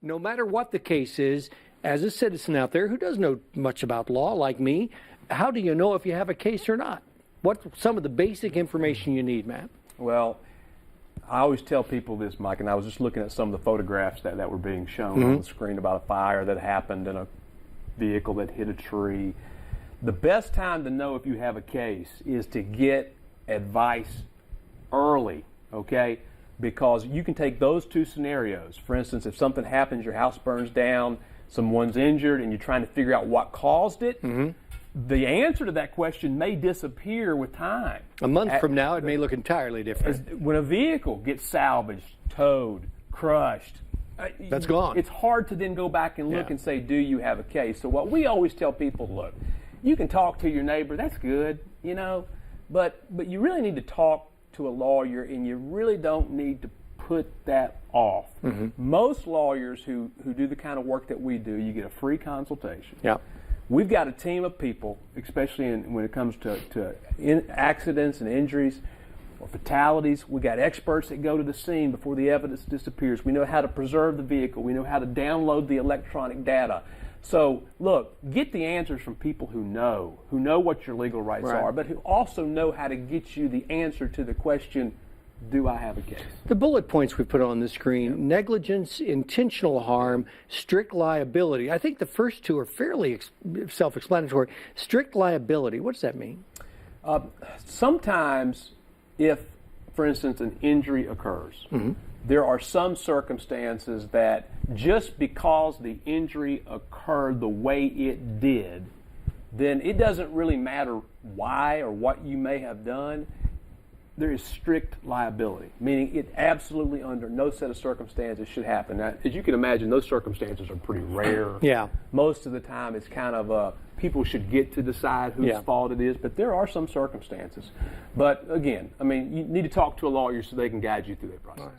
no matter what the case is, as a citizen out there who doesn't know much about law like me, how do you know if you have a case or not? What's some of the basic information you need, Matt? Well, I always tell people this, Mike, and I was just looking at some of the photographs that were being shown on the screen about a fire that happened in a vehicle that hit a tree. The best time to know if you have a case is to get advice early, okay? Because you can take those two scenarios. For instance, if something happens, your house burns down, someone's injured, and you're trying to figure out what caused it, the answer to that question may disappear with time. A month from now, it may look entirely different. When a vehicle gets salvaged, towed, crushed, that's gone. It's hard to then go back and look and say, do you have a case? So what we always tell people, look, you can talk to your neighbor, that's good, you know, but you really need to talk to a lawyer, and you really don't need to put that off. Most lawyers who do the kind of work that we do, you get a free consultation. Yeah. We've got a team of people, especially when it comes to accidents and injuries or fatalities. We got experts that go to the scene before the evidence disappears. We know how to preserve the vehicle. We know how to download the electronic data. So, look, get the answers from people who know what your legal rights are, but who also know how to get you the answer to the question, do I have a case? The bullet points we put on the screen, negligence, intentional harm, strict liability. I think the first two are fairly self-explanatory. Strict liability, what does that mean? Sometimes if, for instance, an injury occurs, there are some circumstances that just because the injury occurred the way it did, then it doesn't really matter why or what you may have done. There is strict liability, meaning it absolutely under no set of circumstances should happen. Now, as you can imagine, those circumstances are pretty rare. Yeah. Most of the time it's kind of people should get to decide whose fault it is, but there are some circumstances. But again, I mean, you need to talk to a lawyer so they can guide you through that process.